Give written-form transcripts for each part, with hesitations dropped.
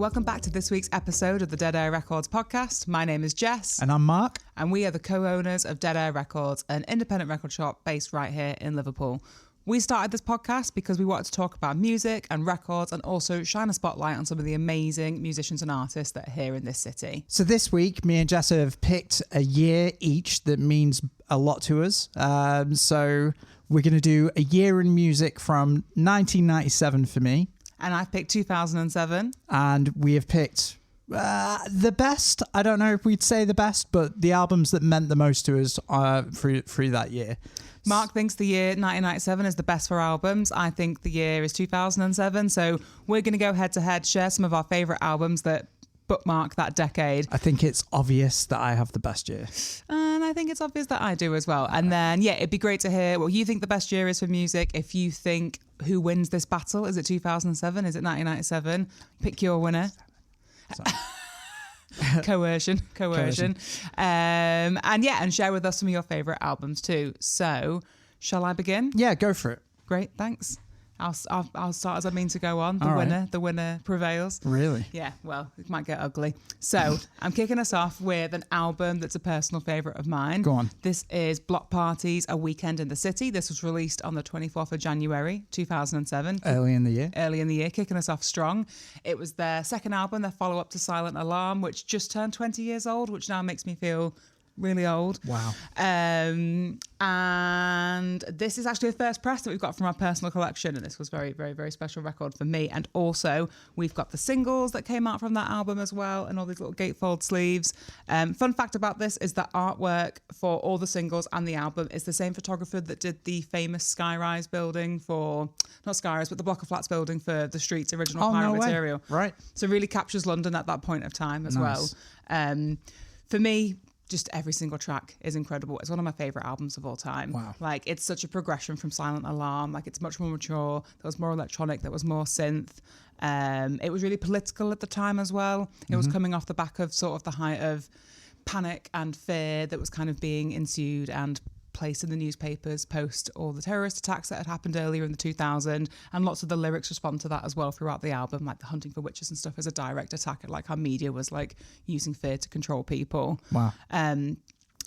Welcome back to this week's episode of the Dead Air Records podcast. My name is Jess. And I'm Mark. And we are the co-owners of Dead Air Records, an independent record shop based right here in Liverpool. We started this podcast because we wanted to talk about music and records and also shine a spotlight on some of the amazing musicians and artists that are here in this city. So this week, me and Jess have picked a year each that means a lot to us. So we're going to do a year in music from 1997 for me. And I've picked 2007. And we have picked the best. I don't know if we'd say the best, but the albums that meant the most to us through that year. Mark thinks the year 1997 is the best for albums. I think the year is 2007. So we're going to go head to head, share some of our favourite albums that bookmark that decade. I think it's obvious that I have the best year. And I think it's obvious that I do as well. And then, yeah, it'd be great to hear what you think the best year is for music. If you think who wins this battle, is it 2007? Is it 1997? Pick your winner. Coercion. And share with us some of your favourite albums too. So, shall I begin? Yeah, go for it. Great, thanks. I'll start as I mean to go on. The winner prevails. Really? Yeah, well, it might get ugly. So I'm kicking us off with an album that's a personal favourite of mine. Go on. This is Bloc Party's A Weekend in the City. This was released on the 24th of January, 2007. Early in the year, kicking us off strong. It was their second album, their follow-up to Silent Alarm, which just turned 20 years old, which now makes me feel really old. Wow. And this is actually the first press that we've got from our personal collection, and this was very, very, very special record for me. And also we've got the singles that came out from that album as well, and all these little gatefold sleeves. Fun fact about this is that artwork for all the singles and the album is the same photographer that did the famous Skyrise building for, not Skyrise, but the block of flats building for the Street's original Pirate Material. Right. So it really captures London at that point of time as well. For me, just every single track is incredible. It's one of my favourite albums of all time. Wow. Like, it's such a progression from Silent Alarm. Like, it's much more mature. There was more electronic. There was more synth. It was really political at the time as well. It was coming off the back of sort of the height of panic and fear that was kind of being ensued and placed in the newspapers post all the terrorist attacks that had happened earlier in the 2000s, and lots of the lyrics respond to that as well throughout the album, like the hunting for witches and stuff as a direct attack at like how media was like using fear to control people. Wow.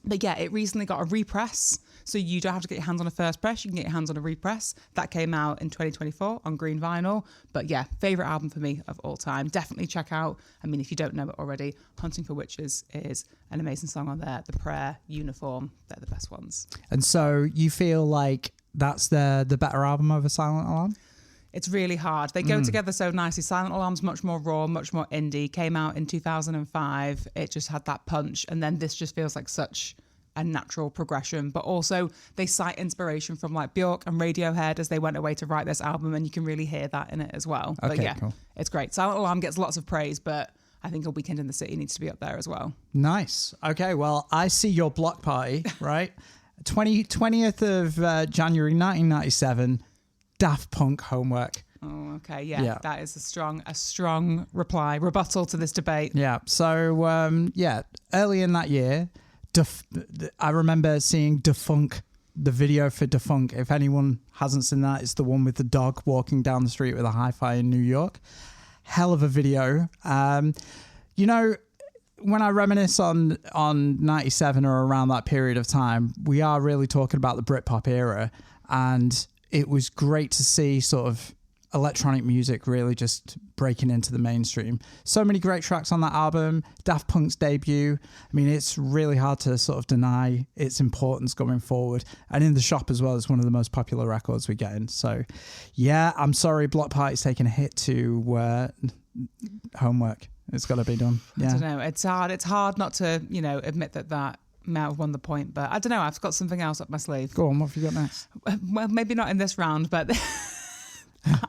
But yeah, it recently got a repress, so you don't have to get your hands on a first press, you can get your hands on a repress. That came out in 2024 on green vinyl. But yeah, favourite album for me of all time. Definitely check out, I mean, if you don't know it already, Hunting for Witches is an amazing song on there. The Prayer, Uniform, they're the best ones. And so you feel like that's the better album over Silent Alarm? It's really hard. They go together so nicely. Silent Alarm's much more raw, much more indie. Came out in 2005. It just had that punch. And then this just feels like such a natural progression. But also they cite inspiration from like Björk and Radiohead as they went away to write this album. And you can really hear that in it as well. Okay, but yeah, cool. It's great. Silent Alarm gets lots of praise, but I think A Weekend in the City needs to be up there as well. Nice. Okay, well, I see your Bloc Party, right? 20th of January 1997. Daft Punk, Homework. Oh, okay. Yeah. That is a strong rebuttal to this debate. Yeah. So, early in that year, I remember seeing Defunk, the video for Defunk. If anyone hasn't seen that, it's the one with the dog walking down the street with a hi-fi in New York. Hell of a video. You know, when I reminisce on 97 or around that period of time, we are really talking about the Britpop era, and it was great to see sort of electronic music really just breaking into the mainstream. So many great tracks on that album. Daft Punk's debut. I mean, it's really hard to sort of deny its importance going forward. And in the shop as well, it's one of the most popular records we get in. So yeah, I'm sorry, Bloc Party's taking a hit to Homework. It's got to be done. Yeah. I don't know. It's hard. It's hard not to, admit that may have won the point, but I don't know. I've got something else up my sleeve. Go on, what have you got next? Well, maybe not in this round, but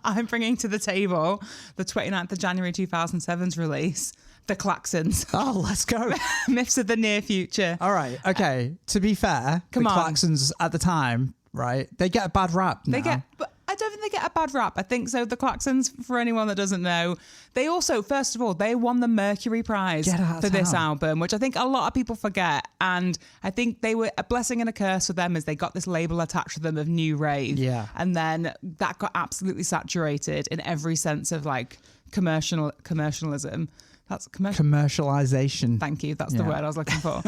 I'm bringing to the table the 29th of January 2007's release, the Klaxons. Oh, let's go. Myths of the Near Future. All right. Okay. To be fair, Klaxons at the time, right, they get a bad rap now. But I don't think they get a bad rap. I think so. The Klaxons, for anyone that doesn't know, they also, first of all, they won the Mercury Prize for this album, which I think a lot of people forget. And I think they were a blessing and a curse for them as they got this label attached to them of new rave. Yeah. And then that got absolutely saturated in every sense of like commercialism. That's commercialization. Thank you. That's the word I was looking for.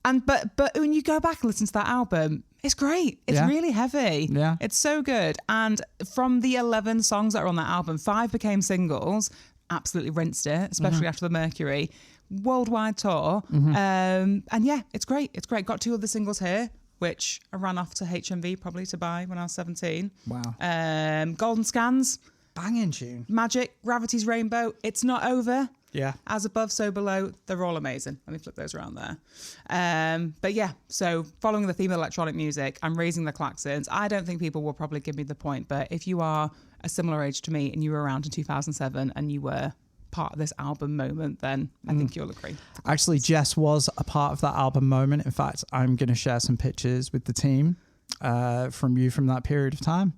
But when you go back and listen to that album, it's great. It's really heavy. Yeah. It's so good. And from the 11 songs that are on that album, 5 became singles. Absolutely rinsed it, especially after the Mercury worldwide tour. And yeah, it's great. It's great. Got 2 other singles here, which I ran off to HMV probably to buy when I was 17. Wow. Golden Scans. Banging tune. Magic, Gravity's Rainbow, It's Not Over. Yeah. As Above, So Below. They're all amazing. Let me flip those around there. But yeah, so following the theme of electronic music, I'm raising the Klaxons. I don't think people will probably give me the point, but if you are a similar age to me and you were around in 2007 and you were part of this album moment, then I think you'll agree. Actually, Jess was a part of that album moment. In fact, I'm going to share some pictures with the team from that period of time.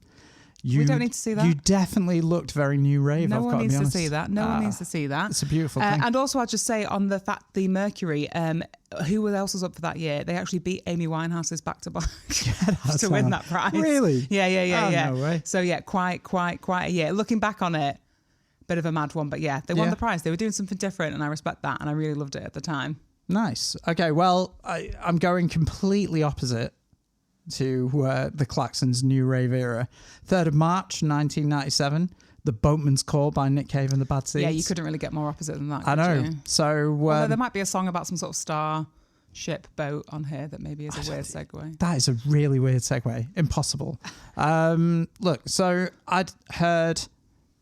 We don't need to see that. You definitely looked very new rave. No I've one got needs to be honest. to see that. No one needs to see that. It's a beautiful thing. And also, I'll just say on the Mercury, who else was up for that year? They actually beat Amy Winehouse's Back to Black to win that prize. Really? Yeah. No way. So yeah, quite a year. Looking back on it, bit of a mad one, but yeah, they won the prize. They were doing something different, and I respect that, and I really loved it at the time. Nice. Okay, well, I'm going completely opposite to the Klaxons' new rave era. 3rd of March, 1997, The Boatman's Call by Nick Cave and the Bad Seeds. Yeah, you couldn't really get more opposite than that, I know. You? So although there might be a song about some sort of starship boat on here that maybe is a weird segue. That is a really weird segue. Impossible. Look, so I'd heard...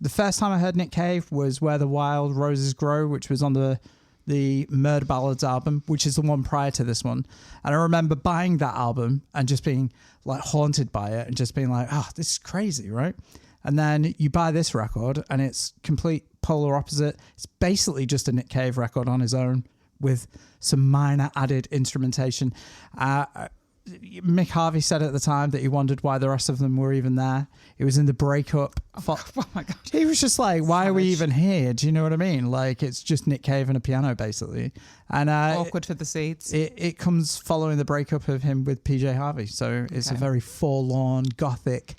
The first time I heard Nick Cave was Where the Wild Roses Grow, which was on the Murder Ballads album, which is the one prior to this one. And I remember buying that album and just being like haunted by it and just being like, oh, this is crazy, right? And then you buy this record and it's complete polar opposite. It's basically just a Nick Cave record on his own with some minor added instrumentation. Mick Harvey said at the time that he wondered why the rest of them were even there. It was in the breakup. Oh my God. He was just like, why are we even here? Do you know what I mean? Like, it's just Nick Cave and a piano, basically. And awkward for the Seeds. It comes following the breakup of him with PJ Harvey. So it's a very forlorn, gothic,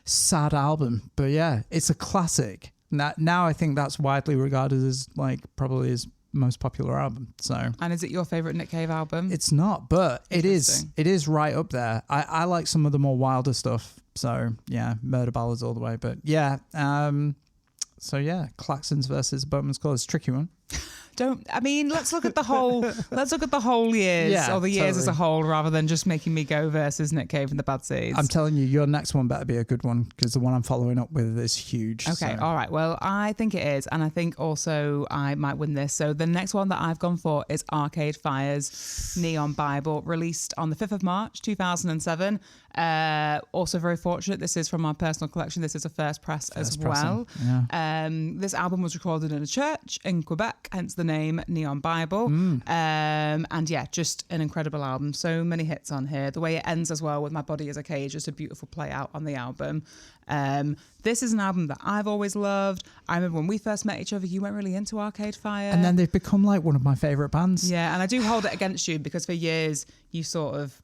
sad album. But yeah, it's a classic. Now I think that's widely regarded as like probably his most popular album. So, and is it your favorite Nick Cave album? It's not, but it is right up there. I like some of the more wilder stuff. So yeah, Murder Ballads all the way. But yeah, so yeah, Klaxons versus Boatman's Call is a tricky one. Let's look at the whole years or the years as a whole rather than just making me go versus Nick Cave and the Bad Seeds. I'm telling you, your next one better be a good one because the one I'm following up with is huge. Okay, all right. Well, I think it is. And I think also I might win this. So the next one that I've gone for is Arcade Fire's Neon Bible, released on the 5th of March, 2007. Also very fortunate. This is from my personal collection. This is a first press as well. Yeah. This album was recorded in a church in Quebec, hence the name Neon Bible. And yeah, just an incredible album. So many hits on here. The way it ends as well with My Body is a Cage, just a beautiful play out on the album. This is an album that I've always loved. I remember when we first met each other, you weren't really into Arcade Fire. And then they've become like one of my favourite bands. Yeah, and I do hold it against you because for years you sort of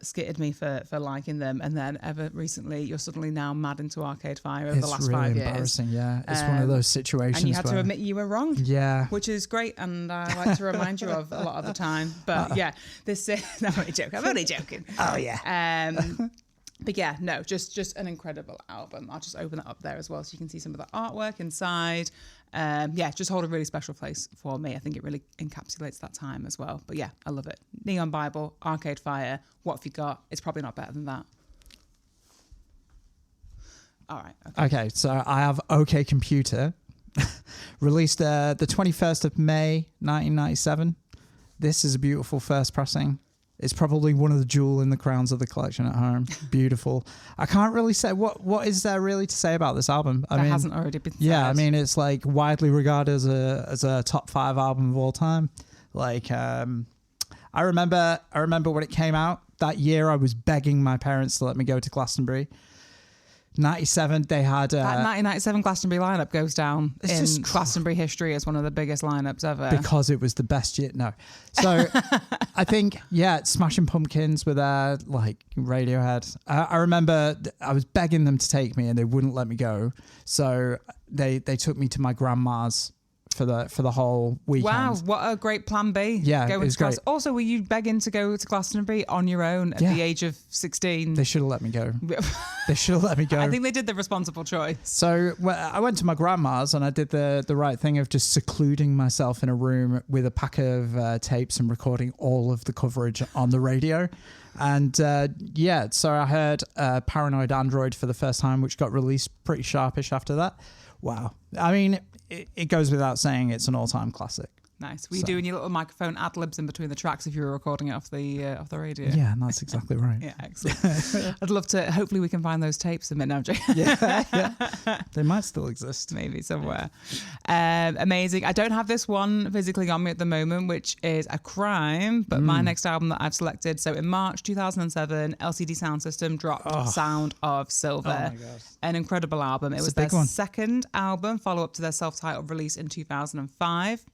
skitted me for liking them, and then ever recently you're suddenly now mad into Arcade Fire over the last 5 years. It's really embarrassing, yeah. It's one of those situations and you had to admit you were wrong. Yeah. Which is great, and I like to remind you of a lot of the time. But yeah, this is... I'm only joking. Oh, yeah. But yeah, no, just an incredible album. I'll just open it up there as well so you can see some of the artwork inside. Yeah, just hold a really special place for me. I think it really encapsulates that time as well. But yeah, I love it. Neon Bible, Arcade Fire, What Have You Got? It's probably not better than that. All right. Okay, so I have OK Computer, released the 21st of May, 1997. This is a beautiful first pressing. It's probably one of the jewel in the crowns of the collection at home. Beautiful. I can't really say what is there really to say about this album. I mean, hasn't already been said. Yeah, I mean, it's like widely regarded as a top 5 album of all time. Like, I remember when it came out that year. I was begging my parents to let me go to Glastonbury 97, they had... that 1997 Glastonbury lineup goes down in just Glastonbury history as one of the biggest lineups ever. Because it was the best year. No. So I think, Smashing Pumpkins were there, like Radiohead. I remember I was begging them to take me and they wouldn't let me go. So they took me to my grandma's for the whole weekend. Wow, what a great plan B. Yeah, it was great. Also, were you begging to go to Glastonbury on your own at the age of 16? They should have let me go. They should have let me go. I think they did the responsible choice. So I went to my grandma's and I did the right thing of just secluding myself in a room with a pack of tapes and recording all of the coverage on the radio. And so I heard Paranoid Android for the first time, which got released pretty sharpish after that. Wow. I mean, it goes without saying it's an all-time classic. Nice. Were you doing your little microphone ad-libs in between the tracks if you were recording it off the radio? Yeah, that's exactly right. Yeah, excellent. I'd love to. Hopefully we can find those tapes in no, yeah. They might still exist. Maybe somewhere. Amazing. I don't have this one physically on me at the moment, which is a crime, but my next album that I've selected. So in March 2007, LCD Soundsystem dropped Sound of Silver. Oh my God. An incredible album. It was their second album, follow-up to their self-titled release in 2005.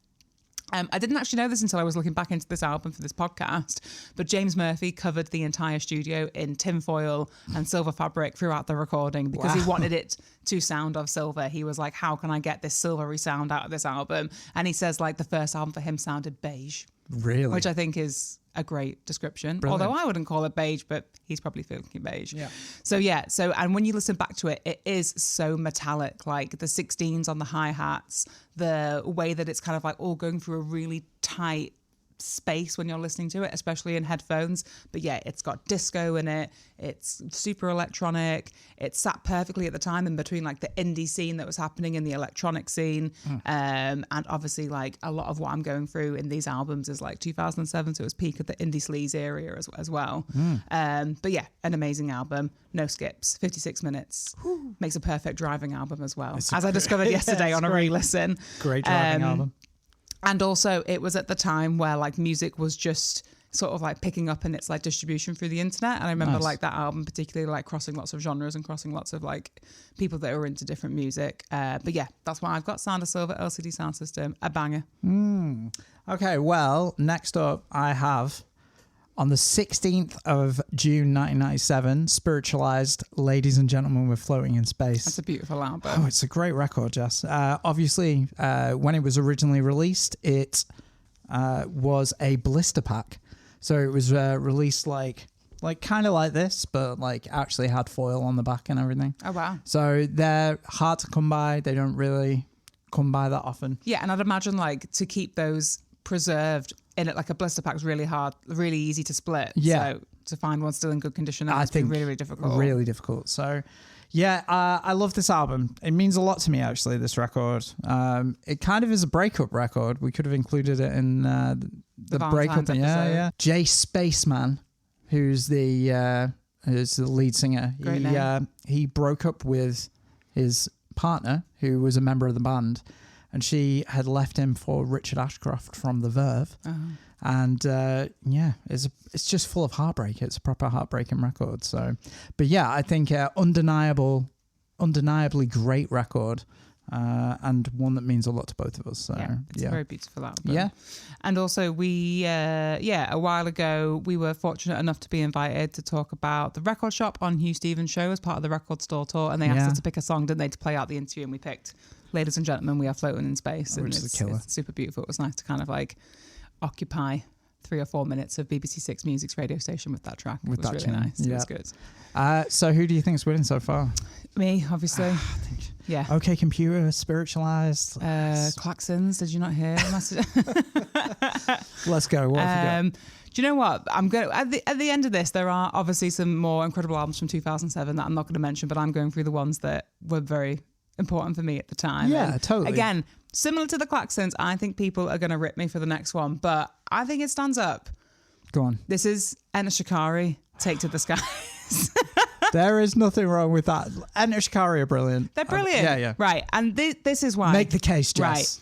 I didn't actually know this until I was looking back into this album for this podcast, but James Murphy covered the entire studio in tinfoil and silver fabric throughout the recording because he wanted it to sound of silver. He was like, how can I get this silvery sound out of this album? And he says like the first album for him sounded beige. Really? Which I think is a great description. Brilliant. Although I wouldn't call it beige, but he's probably thinking beige. Yeah. So and when you listen back to it, it is so metallic, like the 16s on the hi-hats, the way that it's kind of like all going through a really tight space when you're listening to it, especially in headphones. But yeah, it's got disco in it. It's super electronic. It sat perfectly at the time in between like the indie scene that was happening and the electronic scene. And obviously like a lot of what I'm going through in these albums is like 2007, so it was peak of the indie sleaze area as well. But yeah, an amazing album. No skips, 56 minutes. Makes a perfect driving album as well. As I discovered yesterday on a re-listen. Great driving album. And also it was at the time where like music was just sort of like picking up in its like distribution through the internet. And I remember like that album particularly like crossing lots of genres and crossing lots of like people that were into different music. But yeah, that's why I've got Sound of Silver, LCD Soundsystem, a banger. Okay, well, next up I have on the 16th of June 1997, Spiritualized, Ladies and Gentlemen, We're Floating in Space. That's a beautiful album. Oh, it's a great record, Jess. Obviously, when it was originally released, it was a blister pack. So it was released like kind of like this, but like actually had foil on the back and everything. Oh, wow. So they're hard to come by. They don't really come by that often. Yeah, and I'd imagine like to keep those preserved in it like a blister pack is really hard, really easy to split. Yeah. So to find one still in good condition, that must be really, really difficult. Really difficult. So yeah, I love this album. It means a lot to me, actually, this record. It kind of is a breakup record. We could have included it in the breakup. Yeah. Jay Spaceman, who's the lead singer. He broke up with his partner, who was a member of the band, and she had left him for Richard Ashcroft from The Verve. And it's just full of heartbreak. It's a proper heartbreaking record. So, but yeah, I think undeniably great record, and one that means a lot to both of us. So it's a very beautiful album. Yeah, and also we a while ago we were fortunate enough to be invited to talk about the Record Shop on Hugh Stevens' show as part of the Record Store tour, and they asked us to pick a song, didn't they, to play out the interview, and we picked Ladies and Gentlemen, We Are Floating in Space, and it's super beautiful. It was nice to kind of like occupy 3 or 4 minutes of BBC Six Music's radio station with that track. It was really nice. It was good. So who do you think's winning so far? Me, obviously. Yeah. OK Computer, Spiritualized. Klaxons, did you not hear? Let's go. What have you got? Do you know what? I'm going at the end of this. There are obviously some more incredible albums from 2007 that I'm not going to mention, but I'm going through the ones that were very important for me at the time. Yeah, totally. Again, similar to the Klaxons, I think people are going to rip me for the next one, but I think it stands up. Go on. This is Enter Shikari, Take to the Skies. There is nothing wrong with that. Enter Shikari are brilliant. They're brilliant. Yeah. Right, and this is why. Make the case, Jess. Right.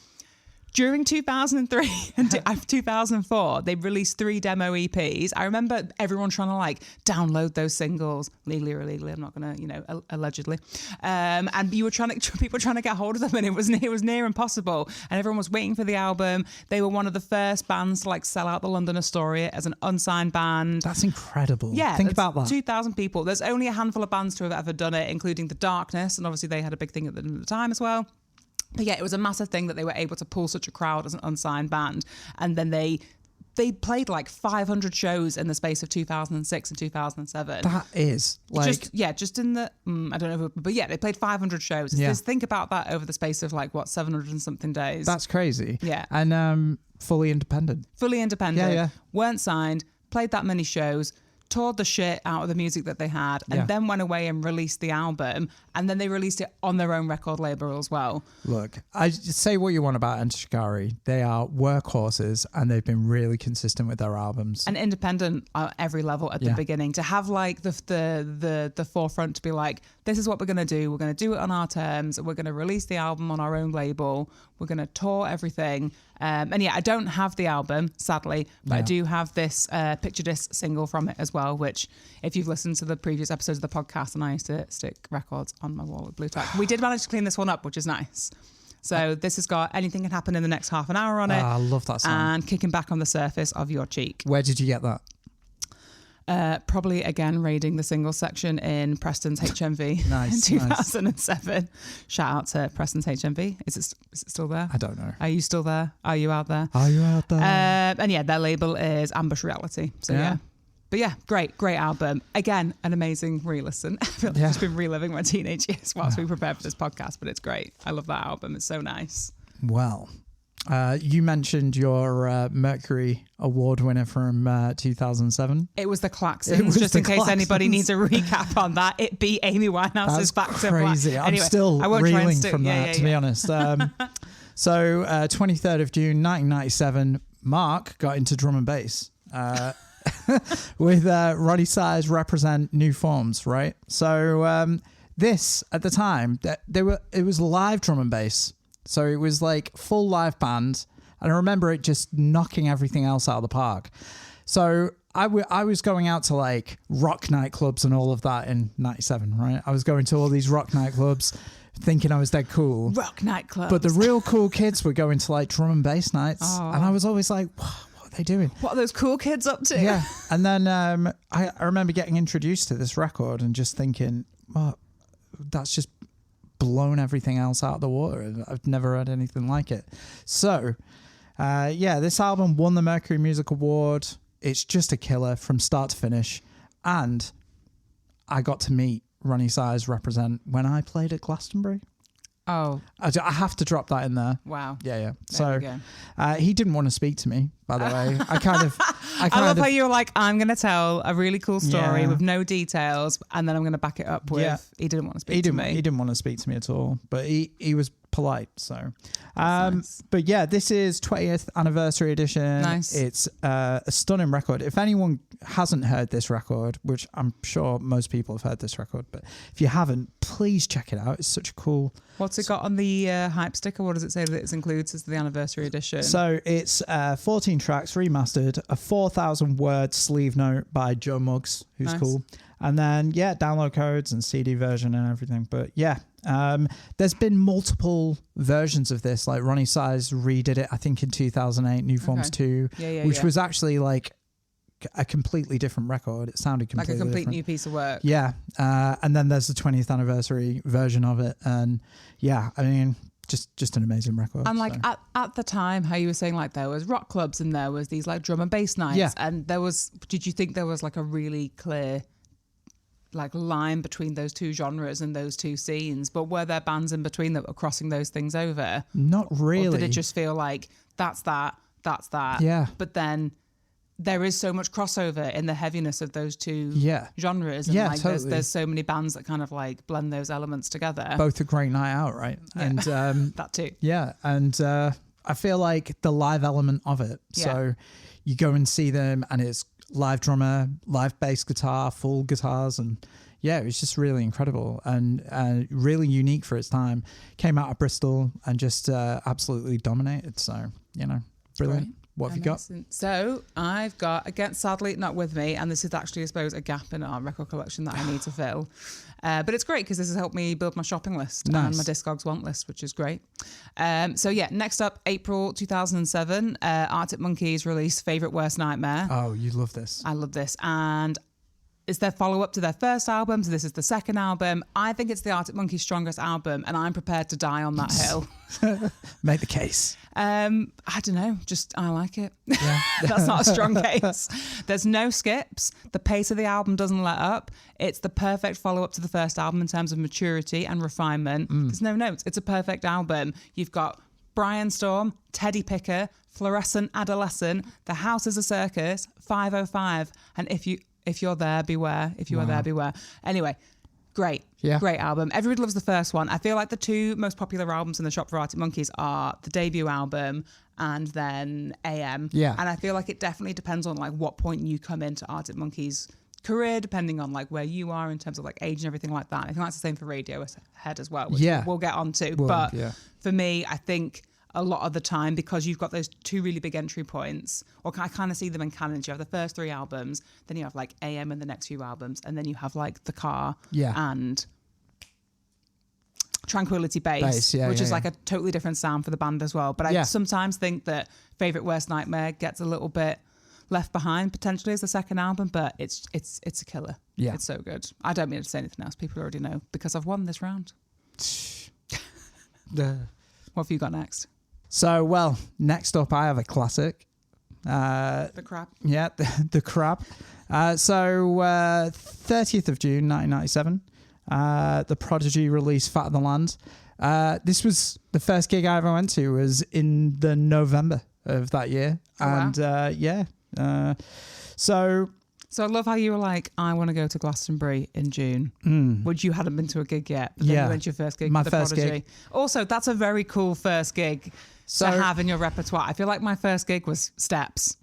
During 2003 and 2004, they released 3 demo EPs. I remember everyone trying to like download those singles, legally or illegally. I'm not going to, allegedly. And people trying to get hold of them, and it was near impossible. And everyone was waiting for the album. They were one of the first bands to like sell out the London Astoria as an unsigned band. That's incredible. Yeah, think about that. 2,000 people. There's only a handful of bands to have ever done it, including The Darkness, and obviously they had a big thing at the time as well. But yeah, it was a massive thing that they were able to pull such a crowd as an unsigned band. And then they played like 500 shows in the space of 2006 and 2007. That is like... Just in the... I don't know, but yeah, they played 500 shows. Yeah. Just think about that over the space of like, 700 and something days. That's crazy. Yeah. And fully independent. Yeah. Weren't signed, played that many shows, toured the shit out of the music that they had, and then went away and released the album, and then they released it on their own record label as well. Look, I say what you want about Enter Shikari. They are workhorses, and they've been really consistent with their albums. And independent at every level at the beginning. To have like the forefront to be like, this is what we're going to do. We're going to do it on our terms. We're going to release the album on our own label. We're going to tour everything. And yeah, I don't have the album, sadly, but I do have this Picture Disc single from it as well, which if you've listened to the previous episodes of the podcast, and I used to stick records on my wall with blue tack. We did manage to clean this one up, which is nice. So this has got Anything Can Happen in the Next Half an Hour on it. I love that song. And Kicking Back on the Surface of Your Cheek. Where did you get that? Probably again raiding the single section in Preston's HMV in 2007. Shout out to Preston's HMV. Is it still there? I don't know. Are you still there? Are you out there? Are you out there? And yeah, their label is Ambush Reality. So yeah. But yeah, great album. Again, an amazing re-listen. I feel like I've just been reliving my teenage years whilst we prepare for this podcast, but it's great. I love that album. It's so nice. Well, you mentioned your Mercury Award winner from 2007. It was the Klaxons, just in case anybody needs a recap on that. It beat Amy Winehouse's Back to Black. Crazy. I'm anyway, still reeling from that, to be honest. So 23rd of June, 1997, Mark got into drum and bass with Ronnie Size Represent New Forms, right? So this, at the time, it was live drum and bass. So it was like full live band, and I remember it just knocking everything else out of the park. So I was going out to like rock nightclubs and all of that in 97, right? I was going to all these rock nightclubs thinking I was dead cool. Rock nightclubs. But the real cool kids were going to like drum and bass nights. Oh. And I was always like, what are they doing? What are those cool kids up to? Yeah. And then I remember getting introduced to this record and just thinking, well, that's just blown everything else out of the water. I've never heard anything like it. So, this album won the Mercury Music Award. It's just a killer from start to finish. And I got to meet Ronnie Size Represent when I played at Glastonbury. Oh. I have to drop that in there. Wow. Yeah. So he didn't want to speak to me, by the way. I love how you were like, I'm going to tell a really cool story with no details, and then I'm going to back it up with he didn't want to speak to me. He didn't want to speak to me at all, but he was polite. So, nice. But yeah, this is 20th anniversary edition. Nice. It's a stunning record. If anyone hasn't heard this record, which I'm sure most people have heard this record, but if you haven't, please check it out. It's such a cool... What's it got on the hype sticker? What does it say that it includes as the anniversary edition? So it's 14 tracks remastered, a 4,000 word sleeve note by Joe Muggs, who's cool. And then, download codes and CD version and everything. But there's been multiple versions of this. Like Ronnie Size redid it, I think, in 2008, New Forms 2, which was actually like a completely different record. It sounded completely like a complete different. new piece of work. Yeah. And then there's the 20th anniversary version of it. And I mean, just an amazing record. And like at the time, how you were saying like there was rock clubs and there was these like drum and bass nights. And did you think there was like a really clear like line between those two genres and those two scenes? But were there bands in between that were crossing those things over? Not really. Or did it just feel like that's that? Yeah. But then there is so much crossover in the heaviness of those two genres. And like totally. There's so many bands that kind of like blend those elements together. Both a great night out, right? Yeah. And that too. Yeah. And I feel like the live element of it. Yeah. So you go and see them and it's live drummer, live bass guitar, full guitars, and yeah, it was just really incredible and really unique for its time. Came out of Bristol and just absolutely dominated. So, brilliant. Great. What have you got? So I've got, again, sadly not with me, and this is actually, I suppose, a gap in our record collection that I need to fill. But it's great because this has helped me build my shopping list and my Discogs want list, which is great. Next up, April 2007, Arctic Monkeys released Favourite Worst Nightmare. Oh, you love this. I love this. And it's their follow-up to their first album, so this is the second album. I think it's the Arctic Monkeys' strongest album, and I'm prepared to die on that hill. Make the case. I don't know, just I like it. Yeah. That's not a strong case. There's no skips. The pace of the album doesn't let up. It's the perfect follow-up to the first album in terms of maturity and refinement. There's no notes. It's a perfect album. You've got Brian Storm, Teddy Picker, Fluorescent Adolescent, The House is a Circus, 505, and If You're There, Beware. If You Are There, Beware. Anyway, great. Yeah. Great album. Everybody loves the first one. I feel like the two most popular albums in the shop for Arctic Monkeys are the debut album and then AM. Yeah. And I feel like it definitely depends on like what point you come into Arctic Monkeys' career, depending on like where you are in terms of like age and everything like that. I think that's the same for Radiohead as well, which we'll get onto. For me, I think a lot of the time, because you've got those two really big entry points, or I kind of see them in canon. You have the first three albums, then you have like AM and the next few albums, and then you have like The Car and Tranquility Base, which is like a totally different sound for the band as well. But I sometimes think that Favourite Worst Nightmare gets a little bit left behind potentially as the second album, but it's a killer. Yeah. It's so good. I don't mean to say anything else. People already know because I've won this round. What have you got next? So, well, next up I have a classic. The Crab. Yeah, the Crab. 30th of June, 1997, the Prodigy released Fat of the Land. This was the first gig I ever went to, was in the November of that year. So I love how you were like, I want to go to Glastonbury in June. Which you hadn't been to a gig yet, but then you went to your first gig. My for the first Prodigy. gig. Also, that's a very cool first gig to have in your repertoire. I feel like my first gig was Steps.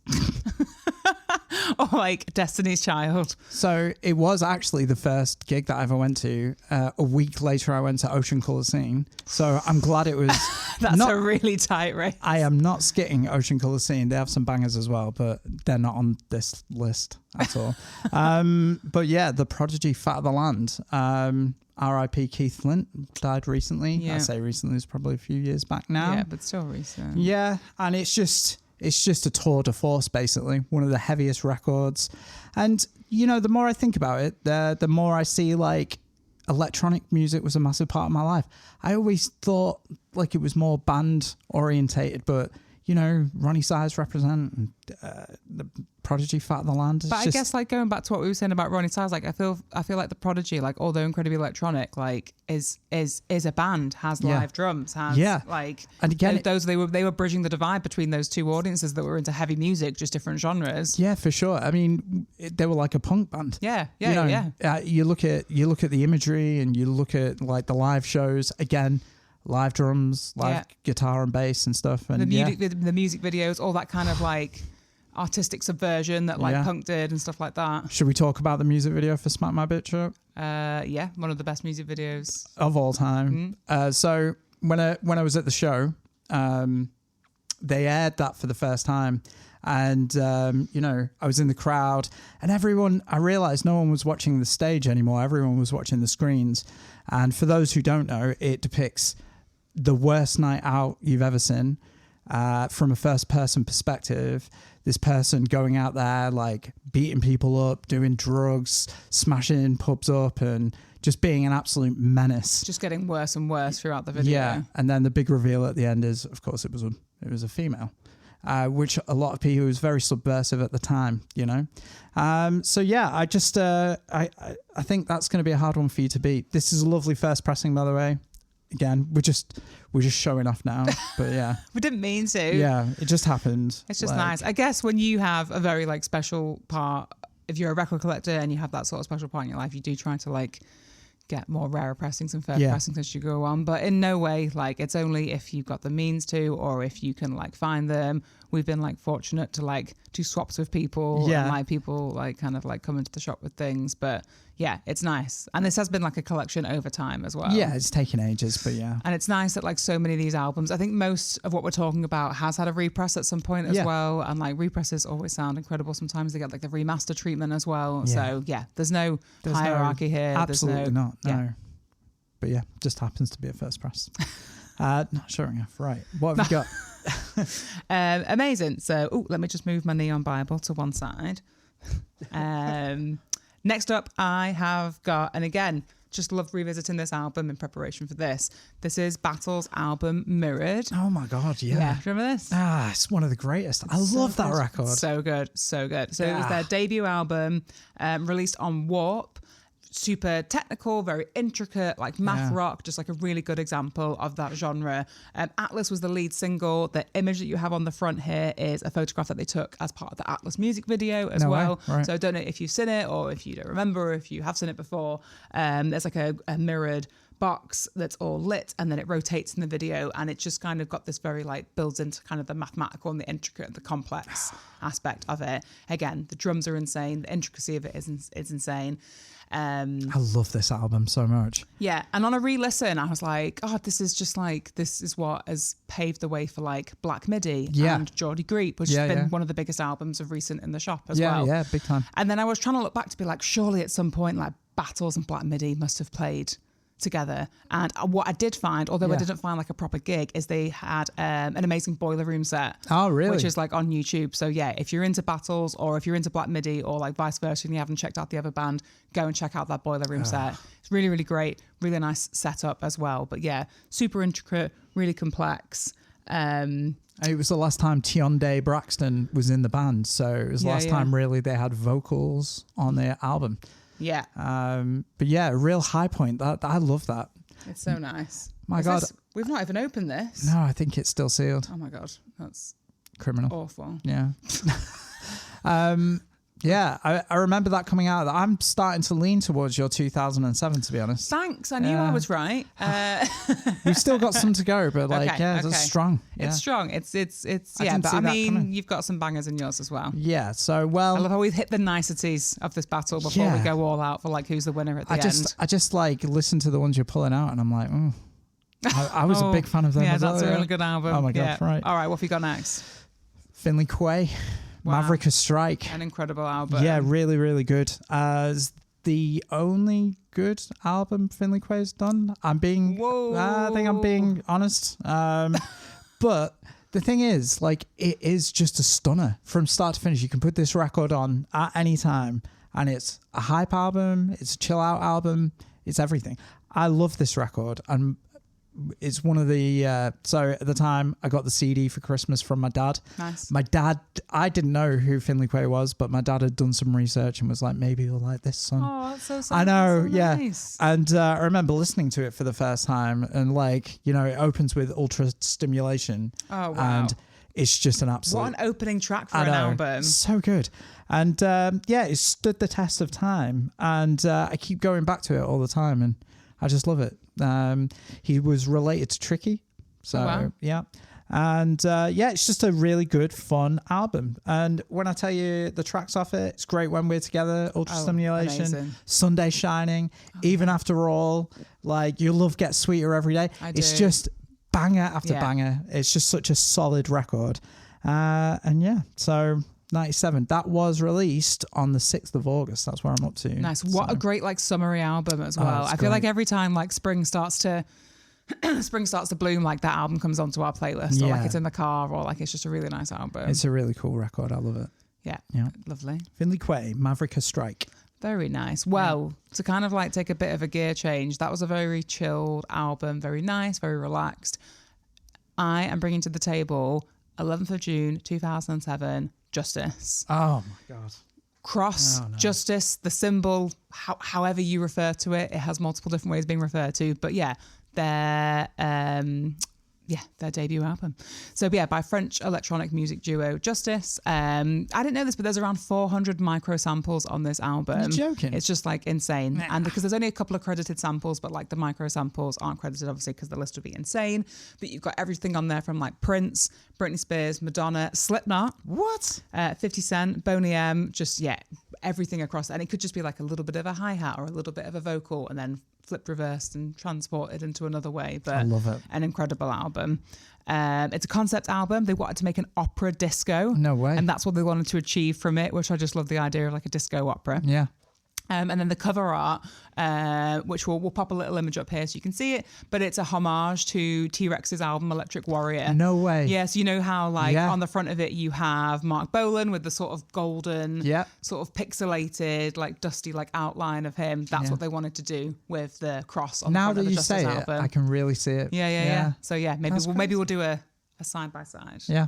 Or like Destiny's Child. So it was actually the first gig that I ever went to. A week later, I went to Ocean Colour Scene. So I'm glad it was. That's a really tight race. I am not skitting Ocean Colour Scene. They have some bangers as well, but they're not on this list at all. But yeah, the Prodigy Fat of the Land. R.I.P. Keith Flint died recently. Yeah. I say recently, it's probably a few years back now. Yeah, but still recent. Yeah, and it's just a tour de force, basically. One of the heaviest records. And, the more I think about it, the more I see, like, electronic music was a massive part of my life. I always thought, like, it was more band-orientated, but, Ronnie Size represent the Prodigy Fat of the Land. But I guess, like, going back to what we were saying about Ronnie Size, like, I feel like the Prodigy, like, although incredibly electronic, like, is a band, has live drums, has like, and again, they were bridging the divide between those two audiences that were into heavy music, just different genres. Yeah, for sure. I mean, they were like a punk band. Yeah. You look at the imagery, and you look at like the live shows. Again, live drums, live guitar and bass and stuff, and the music videos, all that kind of like artistic subversion that like punk did and stuff like that. Should we talk about the music video for Smack My Bitch Up? One of the best music videos of all time. So when I was at the show, they aired that for the first time, and I was in the crowd, and I realized no one was watching the stage anymore. Everyone was watching the screens. And for those who don't know, it depicts the worst night out you've ever seen, from a first person perspective. This person going out there, like beating people up, doing drugs, smashing pubs up, and just being an absolute menace. Just getting worse and worse throughout the video. Yeah, and then the big reveal at the end is, of course, it was a female, which a lot of people, was very subversive at the time, So yeah, I just I think that's going to be a hard one for you to beat. This is a lovely first pressing, by the way. Again, we're just showing off now, but yeah. We didn't mean to. Yeah, it just happened. It's just nice. I guess when you have a very like special part, if you're a record collector and you have that sort of special part in your life, you do try to like get more rarer pressings and first pressings as you go on, but in no way like it's only if you've got the means to, or if you can like find them. We've been like fortunate to like do swaps with people and like people like kind of like come into the shop with things, but yeah, it's nice. And this has been like a collection over time as well. Yeah, it's taken ages, but yeah. And it's nice that like so many of these albums, I think most of what we're talking about has had a repress at some point as well, and like represses always sound incredible. Sometimes they get like the remaster treatment as well. So yeah, there's no hierarchy here. Absolutely not. No. But yeah, just happens to be a first press. Not showing enough. Right. What have you got? Amazing. So, let me just move my neon Bible to one side. Next up, I have got, and again, just love revisiting this album in preparation for this. This is Battle's album Mirrored. Oh my God, yeah. Yeah, do you remember this? It's one of the greatest. I love that record. So good, so good. So it was their debut album, released on Warp. Super technical, very intricate, like math rock, just like a really good example of that genre. Atlas was the lead single. The image that you have on the front here is a photograph that they took as part of the Atlas music video as well. Right. So I don't know if you've seen it or if you don't remember or if you have seen it before. There's like a mirrored box that's all lit and then it rotates in the video, and it just kind of got this very like builds into kind of the mathematical and the intricate and the complex aspect of it. Again, the drums are insane. The intricacy of it is insane. I love this album so much. Yeah, and on a re-listen, I was like, oh, this is what has paved the way for like Black Midi and Geordie Greep, which has been one of the biggest albums of recent in the shop as well. Yeah, big time. And then I was trying to look back to be like, surely at some point like Battles and Black Midi must have played together. And what I did find, although I didn't find like a proper gig, is they had an amazing Boiler Room set. Oh, really? Which is like on YouTube. So yeah, if you're into Battles or if you're into Black Midi or like vice versa and you haven't checked out the other band, go and check out that Boiler Room set. It's really, really great. Really nice setup as well. But yeah, super intricate, really complex. It was the last time Tionde Braxton was in the band. So it was the last time really they had vocals on their album. Yeah. But yeah, a real high point. I love that. It's so nice. My God. We've not even opened this. No, I think it's still sealed. Oh my God. That's criminal. Awful. Yeah. Yeah, I remember that coming out. I'm starting to lean towards your 2007, to be honest. Thanks. I knew I was right. We've still got some to go, but like, it's strong. Yeah. It's strong. It's but I mean, you've got some bangers in yours as well. Yeah, so well. I love how we've hit the niceties of this battle before we go all out for like who's the winner at the end. I just like listen to the ones you're pulling out and I'm like, I was a big fan of them. Yeah, that's a really good album. Oh my God, right. All right, what have you got next? Finley Quaye. Wow. Maverick of Strike. An incredible album. Yeah, really, really good. The only good album Finley Quaye's done. I think I'm being honest. But the thing is, like, it is just a stunner from start to finish. You can put this record on at any time and it's a hype album, it's a chill out album, it's everything. I love this record, and it's one of the so at the time I got the CD for Christmas from my dad. Nice. My dad, I didn't know who Finley Quaye was, but my dad had done some research and was like, maybe you'll like this song. Oh, that's so sad. I know, so yeah. Nice. And I remember listening to it for the first time, and like, you know, it opens with Ultra Stimulation. Oh wow. And it's just an absolute. What an opening track for an album. So good. And it stood the test of time, and I keep going back to it all the time, and I just love it. He was related to Tricky. So, yeah. And it's just a really good, fun album. And when I tell you the tracks off it, it's Great When We're Together, Ultra Stimulation, amazing. Sunday Shining, Even After All, like Your Love Gets Sweeter Every Day. It's just banger after banger. It's just such a solid record. So 97. That was released on the 6th of August. That's where I'm up to. Nice. What a great like summery album as well. I feel like every time like spring starts to bloom, like that album comes onto our playlist, or like it's in the car, or like it's just a really nice album. It's a really cool record. I love it. Yeah. Lovely. Finley Quaye, Maverick of Strike. Very nice. Well, to kind of like take a bit of a gear change, that was a very chilled album, very nice, very relaxed. I am bringing to the table 11th of June 2007, Justice. Oh my God. Cross, Justice, the symbol, however you refer to it, it has multiple different ways of being referred to. But yeah, their their debut album. So yeah, by French electronic music duo Justice. I didn't know this, but there's around 400 micro samples on this album. You're joking. It's just like insane. And because there's only a couple of credited samples, but like the micro samples aren't credited obviously because the list would be insane. But you've got everything on there from like Prince, Britney Spears, Madonna, Slipknot. What? 50 Cent, Boney M, just everything across. And it could just be like a little bit of a hi-hat or a little bit of a vocal and then flipped, reversed and transported into another way. But I love it. An incredible album. It's a concept album. They wanted to make an opera disco. No way. And that's what they wanted to achieve from it, which I just love the idea of like a disco opera. Yeah. And then the cover art, which we'll pop a little image up here so you can see it, but it's a homage to T-Rex's album Electric Warrior. No way. Yeah, so you know how like on the front of it you have Mark Bolan with the sort of golden, sort of pixelated, like dusty like outline of him. That's what they wanted to do with the cross on the front of the Justice album. Now that you say it, I can really see it. Yeah. So yeah, maybe we'll do a side by side. Yeah.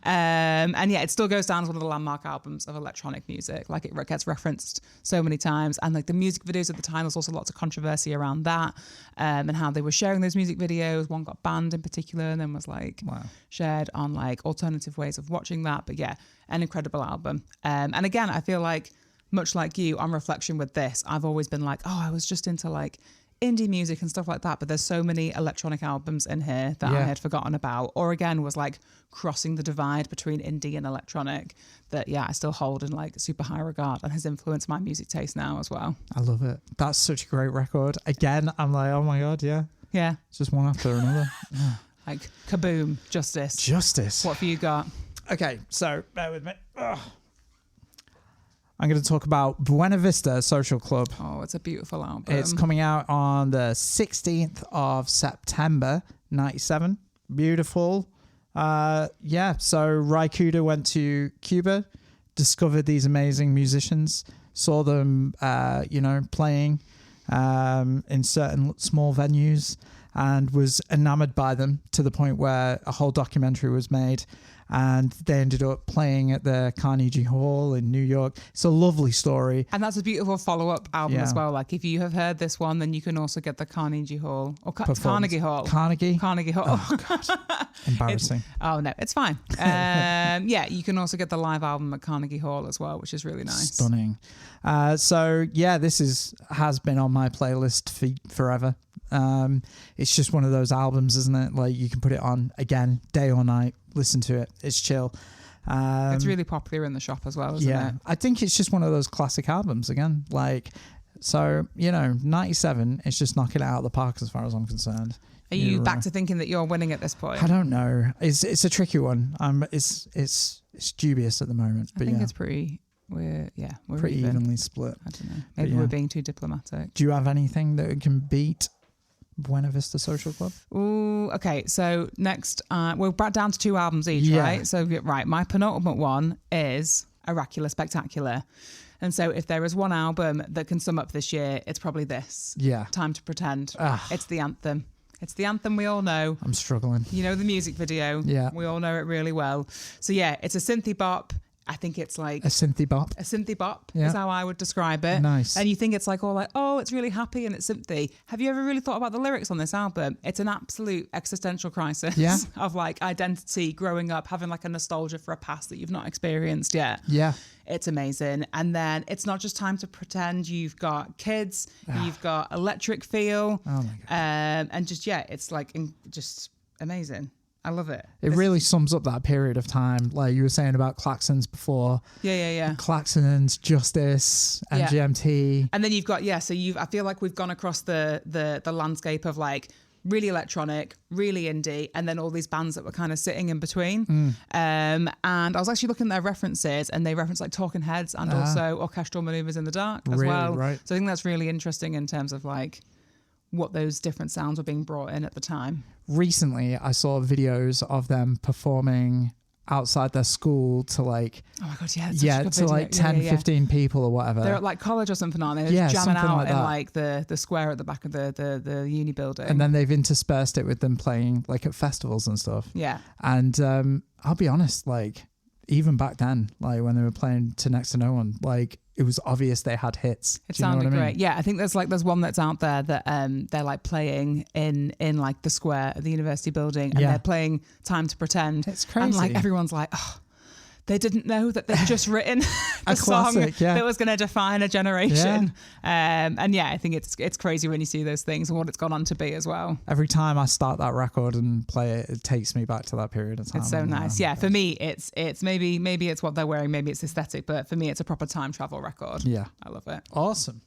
And yeah, it still goes down as one of the landmark albums of electronic music. Like it gets referenced so many times. And like the music videos at the time, there's also lots of controversy around that and how they were sharing those music videos. One got banned in particular and then was like shared on like alternative ways of watching that. But yeah, an incredible album. And again, I feel like much like you on reflection with this, I've always been like, I was just into like indie music and stuff like that, but there's so many electronic albums in here that I had forgotten about, or again was like crossing the divide between indie and electronic that I still hold in like super high regard and has influenced my music taste now as well. I love it. That's such a great record. Again, I'm like, oh my God, yeah. It's just one after another. Like kaboom, Justice. What have you got? Okay, so bear with me. I'm going to talk about Buena Vista Social Club. Oh, it's a beautiful album. It's coming out on the 16th of September, 97. Beautiful. So Ry Cooder went to Cuba, discovered these amazing musicians, saw them, playing in certain small venues and was enamored by them to the point where a whole documentary was made. And they ended up playing at the Carnegie Hall in New York. It's a lovely story. And that's a beautiful follow-up album as well. Like, if you have heard this one, then you can also get the Carnegie Hall. Or Carnegie Hall. Carnegie Hall. Oh, God. Embarrassing. No, it's fine. You can also get the live album at Carnegie Hall as well, which is really nice. Stunning. This has been on my playlist forever. It's just one of those albums, isn't it? Like, you can put it on again, day or night, listen to it. It's chill. It's really popular in the shop as well, isn't it? I think it's just one of those classic albums again. Like, so, 97, it's just knocking it out of the park as far as I'm concerned. Are you back to thinking that you're winning at this point? I don't know. It's a tricky one. It's dubious at the moment. But I think it's pretty... We're pretty evenly split. I don't know. Maybe we're being too diplomatic. Do you have anything that can beat Buena Vista Social Club? Ooh, okay. So next, we're back down to 2 albums each, right? So my penultimate one is Oracular Spectacular. And so if there is one album that can sum up this year, it's probably this. Yeah. Time to Pretend. It's the anthem. It's the anthem we all know. I'm struggling. You know the music video. Yeah. We all know it really well. So it's a synthy bop. I think it's like... A synthy bop? A synthy bop is how I would describe it. Nice. And you think it's like all like, oh, it's really happy and it's synthy. Have you ever really thought about the lyrics on this album? It's an absolute existential crisis of like identity, growing up, having like a nostalgia for a past that you've not experienced yet. Yeah. It's amazing. And then it's not just Time to Pretend. You've got Kids. You've got Electric Feel. Oh, my God. And just, it's like just amazing. I love it. It really sums up that period of time. Like you were saying about Klaxons before. Yeah. Klaxons, Justice, MGMT. And then you've got, I feel like we've gone across the landscape of like really electronic, really indie, and then all these bands that were kind of sitting in between. And I was actually looking at their references and they reference like Talking Heads and also Orchestral Maneuvers in the Dark as well. Right. So I think that's really interesting in terms of like what those different sounds were being brought in at the time. Recently, I saw videos of them performing outside their school to like... Oh my God, to like 10, 15 people or whatever. They're at like college or something, aren't they? They're just jamming out in like the square at the back of the uni building. And then they've interspersed it with them playing like at festivals and stuff. Yeah. And I'll be honest, like even back then, like when they were playing to next to no one, like it was obvious they had hits. It Do you know sounded what I mean? great. Yeah, I think there's one that's out there that they're like playing in like the square at the university building, and Yeah. they're playing Time to Pretend. It's crazy. And like everyone's like, oh, they didn't know that they'd just written the song classic, yeah. that was going to define a generation. And yeah, I think it's crazy when you see those things and what it's gone on to be as well. Every time I start that record and play it, it takes me back to that period of time. It's so nice. Yeah, for me, it's maybe it's what they're wearing, maybe it's aesthetic, but for me, it's a proper time travel record. Yeah. I love it. Awesome.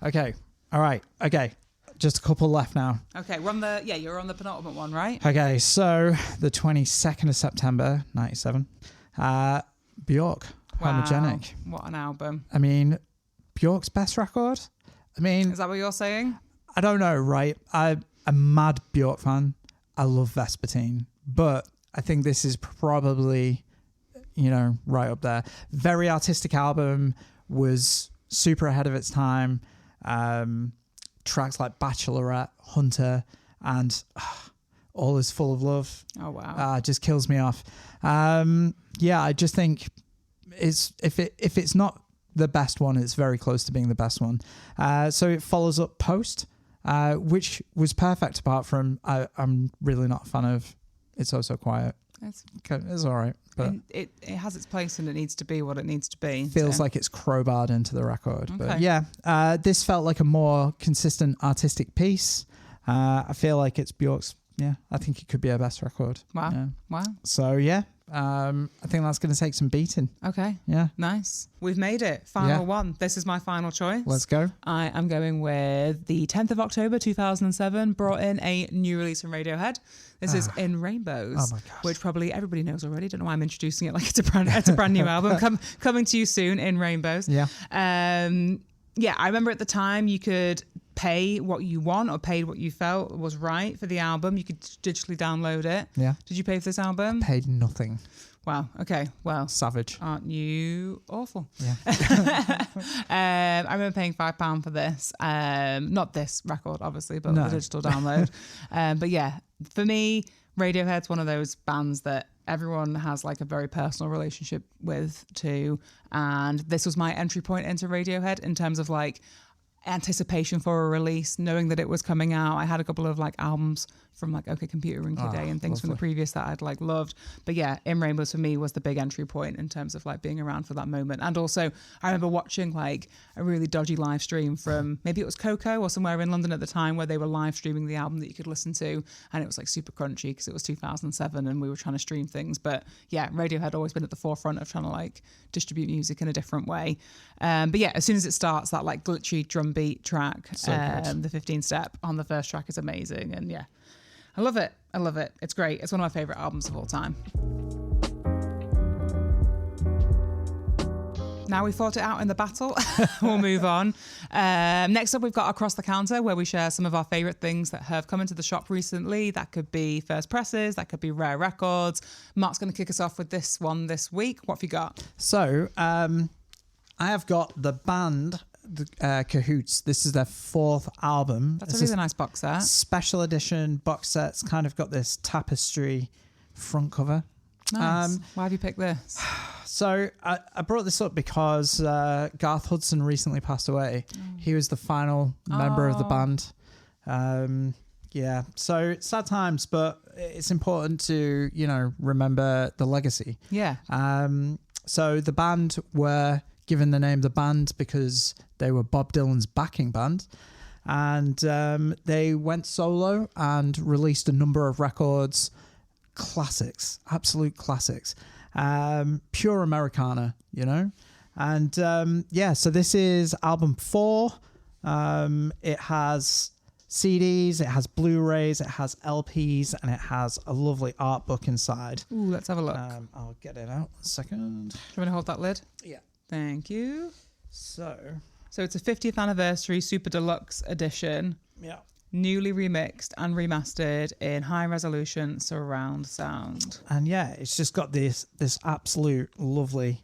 Okay. All right. Okay. Just a couple left now. Okay, you're on the penultimate one, right? Okay. So the 22nd of September, 97, Björk, Homogenic. What an album. I mean, Björk's best record? I mean, Is that what you're saying? I don't know, right? I'm a mad Björk fan. I love Vespertine, but I think this is probably, right up there. Very artistic album, was super ahead of its time. Tracks like Bachelorette, Hunter, and All Is Full of Love. Oh, wow. Just kills me off. I just think if it's not the best one, it's very close to being the best one. So it follows up Post, which was perfect apart from I'm really not a fan of It's So So Quiet. It's all right. But it has its place and it needs to be what it needs to be. Feels like it's crowbarred into the record. Okay. But yeah, this felt like a more consistent artistic piece. I feel like it's Björk's. Yeah, I think it could be her best record. Wow. Yeah. Wow. So yeah, I think that's going to take some beating. Okay. Yeah. Nice. We've made it. Final one. This is my final choice. Let's go. I am going with the 10th of October 2007, brought in a new release from Radiohead. This is In Rainbows, Oh my gosh. which probably everybody knows already. Don't know why I'm introducing it like it's a brand new album. Coming to you soon, In Rainbows. Yeah. I remember at the time you could pay what you want or paid what you felt was right for the album. You could digitally download it. Yeah. Did you pay for this album? Paid nothing. Wow. Okay. Well, Savage. aren't you awful? Yeah. I remember paying £5 for this. Not this record, obviously, but No. the digital download. But yeah, for me, Radiohead's one of those bands that everyone has like a very personal relationship with too. And this was my entry point into Radiohead in terms of like anticipation for a release, knowing that it was coming out. I had a couple of like albums from like OK Computer and Kid A and things from the previous that I'd like loved. But yeah, In Rainbows for me was the big entry point in terms of like being around for that moment. And also I remember watching like a really dodgy live stream from maybe it was Coco or somewhere in London at the time where they were live streaming the album that you could listen to, and it was like super crunchy because it was 2007 and we were trying to stream things. But yeah, Radiohead had always been at the forefront of trying to like distribute music in a different way. But yeah, as soon as it starts, that like glitchy drum beat track, the 15 step on the first track is amazing. And yeah, I love it. It's great. It's one of my favorite albums of all time. Now we fought it out in the battle. We'll move on. Next up, we've got Across the Counter, where we share some of our favourite things that have come into the shop recently. That could be first presses, that could be rare records. Mark's going to kick us off with this one this week. What have you got? So I have got the band Cahoots. This is their fourth album. That's a really nice box set. Special edition box set. It's kind of got this tapestry front cover. Nice. Why have you picked this? So I brought this up because Garth Hudson recently passed away. He was the final member of the band. So sad times, but it's important to, remember the legacy. Yeah. So the band were given the name The Band because they were Bob Dylan's backing band. And they went solo and released a number of records, classics, absolute classics. Pure Americana, And so this is album 4. It has CDs, it has Blu-rays, it has LPs, and it has a lovely art book inside. Ooh, let's have a look. I'll get it out a second. Do you want to hold that lid? Yeah. Thank you. So it's a 50th anniversary super deluxe edition. Yeah. Newly remixed and remastered in high resolution surround sound. And yeah, it's just got this absolute lovely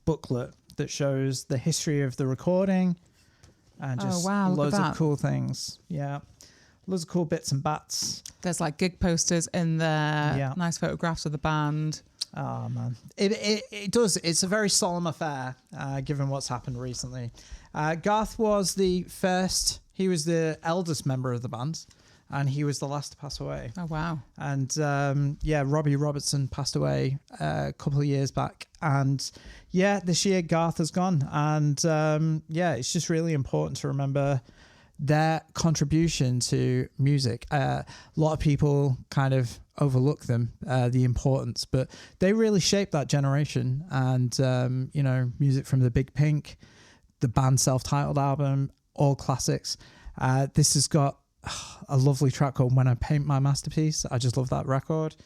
booklet that shows the history of the recording and just loads of cool things. Yeah. Loads of cool bits and bats. There's like gig posters in there, Yeah. nice photographs of the band. Oh man, it does. It's a very solemn affair, given what's happened recently. Garth was the first. He was the eldest member of the band, and he was the last to pass away. Oh wow! And Robbie Robertson passed away a couple of years back, and this year Garth has gone, and it's just really important to remember their contribution to music. A lot of people kind of overlook them, the importance, but they really shaped that generation. And music from the Big Pink, the band self-titled album, all classics. This has got a lovely track called When I Paint My Masterpiece. I just love that record.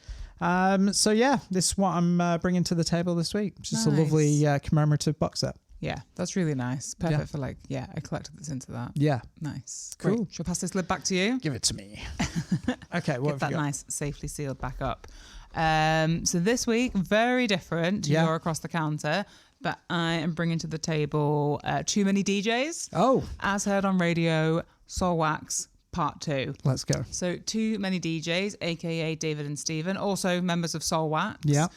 This is what I'm bringing to the table this week. Just a lovely commemorative box set. Yeah, that's really nice. Perfect for a collector that's into that. Yeah. Nice. Cool. Great. Shall I pass this lid back to you? Give it to me. Okay, what Get that nice, safely sealed back up. So this week, very different to your Across the Counter, but I am bringing to the table Too Many DJs. Oh. As heard on radio, Soul Wax Part 2. Let's go. So Too Many DJs, aka David and Stephen, also members of Soul Wax. Yeah.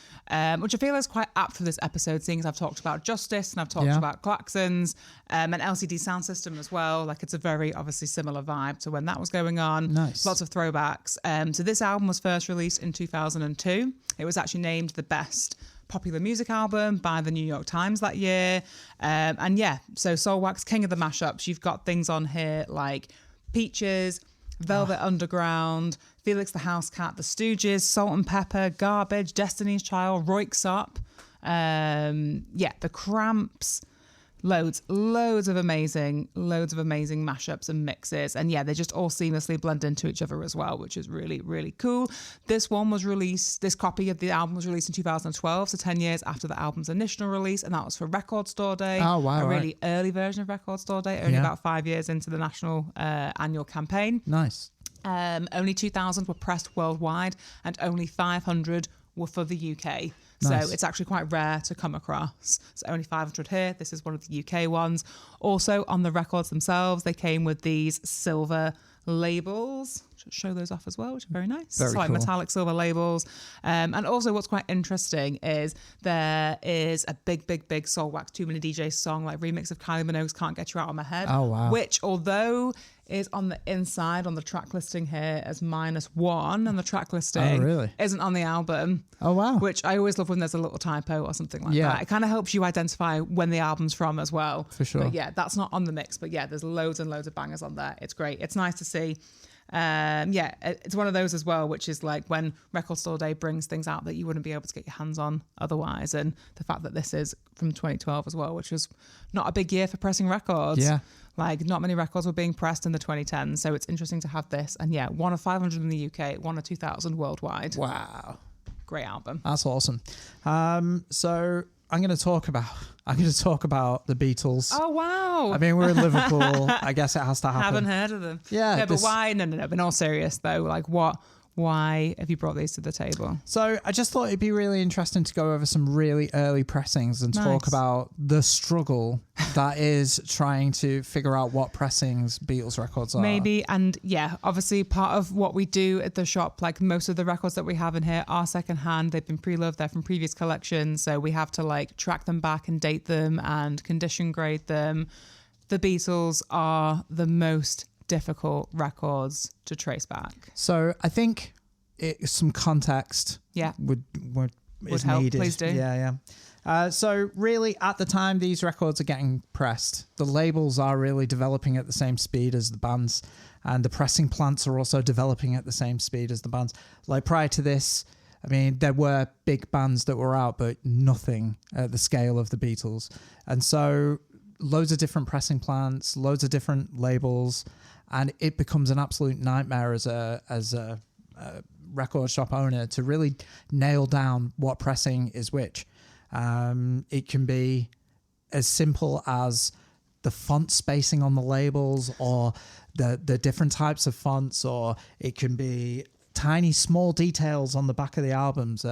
Which I feel is quite apt for this episode, seeing as I've talked about Justice and I've talked about Klaxons and LCD Soundsystem as well. Like, it's a very obviously similar vibe to when that was going on. Nice. Lots of throwbacks. So this album was first released in 2002. It was actually named the best popular music album by the New York Times that year. So Soul Wax, king of the mashups. You've got things on here like Peaches, Velvet Underground, Felix the House Cat, The Stooges, Salt and Pepper, Garbage, Destiny's Child, Roix Up, The Cramps, loads of amazing mashups and mixes, and they just all seamlessly blend into each other as well, which is really, really cool. This copy of the album was released in 2012, so 10 years after the album's initial release, and that was for Record Store Day. Oh wow! A really early version of Record Store Day, only about 5 years into the national annual campaign. Nice. Only 2,000 were pressed worldwide, and only 500 were for the UK. Nice. So it's actually quite rare to come across. So only 500 here. This is one of the UK ones. Also on the records themselves, they came with these silver labels. Show those off as well, which are very nice. Very like cool. Metallic silver labels. And also what's quite interesting is there is a big Soul Wax Too Many DJs song, like remix of Kylie Minogue's Can't Get You Out of My Head. Oh, wow. Which, although is on the inside on the track listing here as -1, and the track listing isn't on the album. Oh, wow. Which I always love when there's a little typo or something like that. It kind of helps you identify when the album's from as well. For sure. But that's not on the mix, but there's loads and loads of bangers on there. It's great. It's nice to see. It's one of those as well, which is like when Record Store Day brings things out that you wouldn't be able to get your hands on otherwise, and the fact that this is from 2012 as well, which was not a big year for pressing records. Like, not many records were being pressed in the 2010s, so it's interesting to have this. And one of 500 in the UK, one of 2,000 worldwide. Wow, great album. That's awesome. So I'm going to talk about the Beatles. Oh, wow. I mean, we're in Liverpool. I guess it has to happen. Haven't heard of them. Yeah. But why? No. But in all serious, though, like, why have you brought these to the table? So I just thought it'd be really interesting to go over some really early pressings and talk about the struggle that is trying to figure out what pressings Beatles records are. Maybe. And obviously part of what we do at the shop, like most of the records that we have in here are secondhand. They've been pre-loved. They're from previous collections. So we have to like track them back and date them and condition grade them. The Beatles are the most difficult records to trace back. So I think some context would help. Needed. Please do. Yeah. So really at the time these records are getting pressed, the labels are really developing at the same speed as the bands, and the pressing plants are also developing at the same speed as the bands. Like prior to this, I mean, there were big bands that were out, but nothing at the scale of the Beatles. And so loads of different pressing plants, loads of different labels, and it becomes an absolute nightmare as a record shop owner to really nail down what pressing is which. It can be as simple as the font spacing on the labels, or the different types of fonts, or it can be tiny small details on the back of the albums.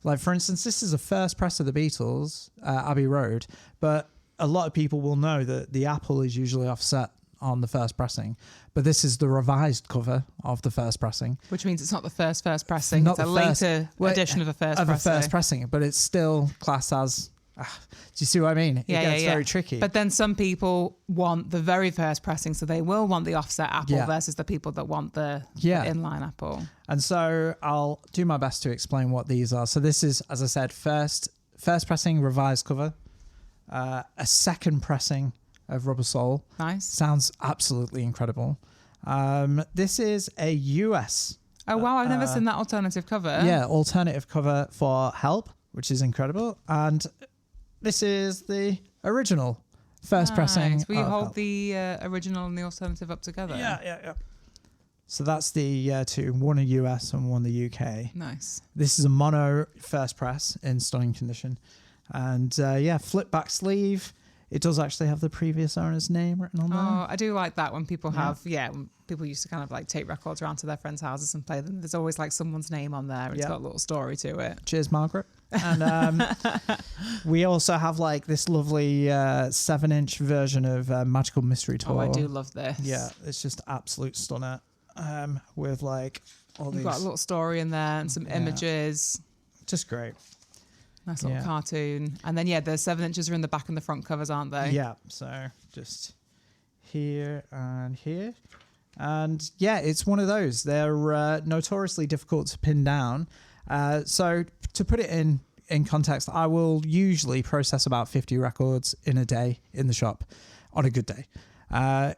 Like for instance, this is a first press of the Beatles, Abbey Road, but a lot of people will know that the Apple is usually offset on the first pressing, but this is the revised cover of the first pressing. Which means it's not the first pressing. Not it's a later edition of a first pressing, but it's still classed as... do you see what I mean? It gets very tricky. But then some people want the very first pressing, so they will want the offset Apple versus the people that want the inline Apple. And so I'll do my best to explain what these are. So this is, as I said, first pressing, revised cover, a second pressing of Rubber Soul. Nice. Sounds absolutely incredible. This is a US. Oh, wow. I've never seen that alternative cover. Yeah, alternative cover for Help, which is incredible. And this is the original first pressing. Will you hold the original and the alternative up together? Yeah. So that's the two, one in US and one in the UK. Nice. This is a mono first press in stunning condition. And flip back sleeve. It does actually have the previous owner's name written on there. Oh, I do like that when people have, when people used to kind of like take records around to their friends' houses and play them. There's always like someone's name on there. It's got a little story to it. Cheers, Margaret. And we also have like this lovely 7-inch version of Magical Mystery Tour. Oh, I do love this. Yeah, it's just absolute stunner. With like all these. You've got a little story in there and some images. Just great. Nice little cartoon. And then, the 7 inches are in the back and the front covers, aren't they? Yeah. So just here and here. And it's one of those. They're notoriously difficult to pin down. So to put it in context, I will usually process about 50 records in a day in the shop on a good day.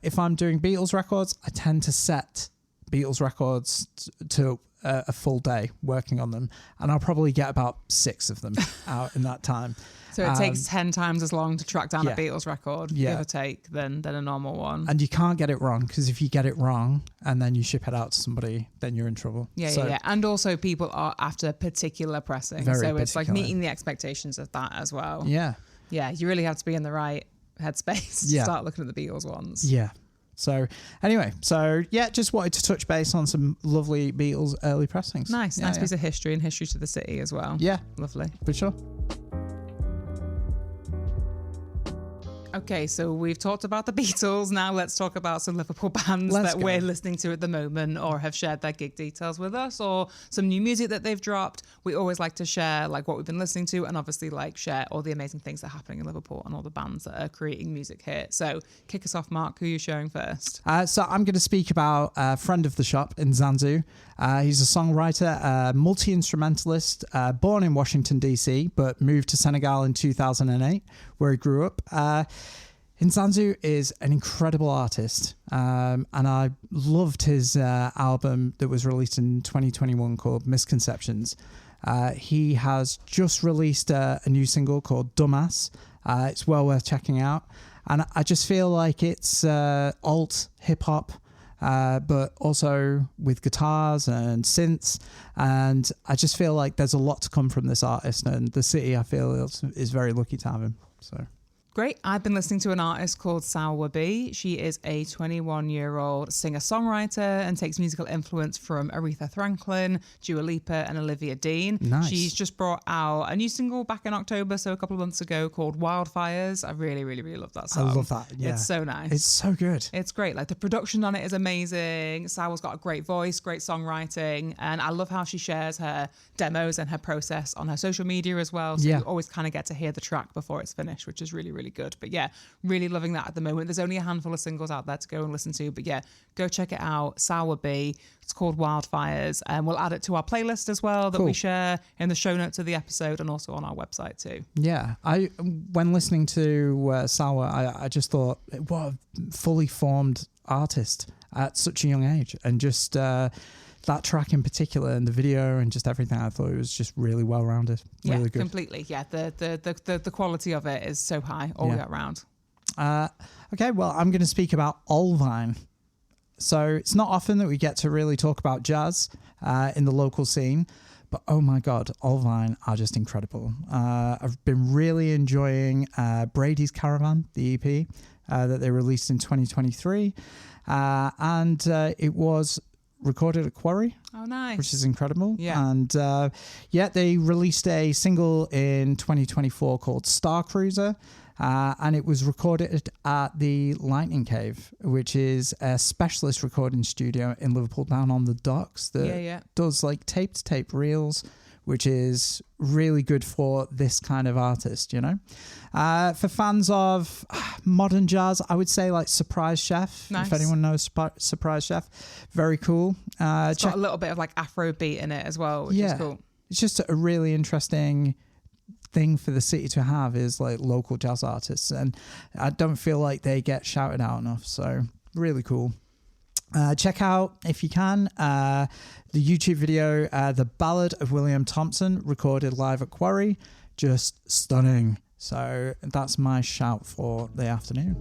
If I'm doing Beatles records, I tend to set Beatles records to a full day working on them, and I'll probably get about 6 of them out in that time. So it takes 10 times as long to track down a Beatles record, give or take, than a normal one. And you can't get it wrong, because if you get it wrong and then you ship it out to somebody, then you're in trouble. Yeah. And also people are after particular pressing. So it's like meeting the expectations of that as well. Yeah. Yeah, you really have to be in the right headspace to start looking at the Beatles ones. Yeah. So anyway, just wanted to touch base on some lovely Beatles early pressings. Nice piece of history and history to the city as well. Yeah. Lovely. For sure. Okay, so we've talked about the Beatles. Now let's talk about some Liverpool bands we're listening to at the moment or have shared their gig details with us, or some new music that they've dropped. We always like to share like what we've been listening to, and obviously like share all the amazing things that are happening in Liverpool and all the bands that are creating music here. So kick us off, Mark. Who are you sharing first? So I'm going to speak about a friend of the shop in Zanzu. He's a songwriter, multi-instrumentalist, born in Washington, D.C., but moved to Senegal in 2008, where he grew up. Nzanzu is an incredible artist, and I loved his album that was released in 2021 called Misconceptions. He has just released a new single called Dumbass. It's well worth checking out. And I just feel like it's alt hip-hop, but also with guitars and synths. And I just feel like there's a lot to come from this artist, and the city, I feel, is very lucky to have him. So. Great. I've been listening to an artist called Salwa B. She is a 21-year-old singer-songwriter and takes musical influence from Aretha Franklin, Dua Lipa and Olivia Dean. Nice. She's just brought out a new single back in October, so a couple of months ago, called Wildfires. I really, really, really love that song. I love that, yeah. It's so nice. It's so good. It's great. Like, the production on it is amazing. Salwa's got a great voice, great songwriting, and I love how she shares her demos and her process on her social media as well. So you always kind of get to hear the track before it's finished, which is really, really good. But really loving that at the moment. There's only a handful of singles out there to go and listen to, but go check it out. Salwa B. It's called Wildfires, and we'll add it to our playlist as well that we share in the show notes of the episode and also on our website too. Yeah, when listening to Salwa, I just thought, what a fully formed artist at such a young age, and just that track in particular and the video and just everything, I thought it was just really well rounded. Really good. Completely. Yeah, the quality of it is so high all the way around. Okay, well, I'm going to speak about Olvine. So it's not often that we get to really talk about jazz in the local scene, but oh my God, Olvine are just incredible. I've been really enjoying Brady's Caravan, the EP that they released in 2023, and it was recorded at Quaye. Oh, nice. Which is incredible. Yeah. And they released a single in 2024 called Star Cruiser. And it was recorded at the Lightning Cave, which is a specialist recording studio in Liverpool down on the docks that does like tape-to-tape reels, which is really good for this kind of artist, you know. For fans of modern jazz, I would say like Surprise Chef. Nice. If anyone knows Surprise Chef, very cool. It's got a little bit of like Afro beat in it as well, which is cool. It's just a really interesting thing for the city to have is like local jazz artists, and I don't feel like they get shouted out enough, so really cool. Check out, if you can, the YouTube video, The Ballad of William Thompson, recorded live at Quaye. Just stunning. So that's my shout for the afternoon.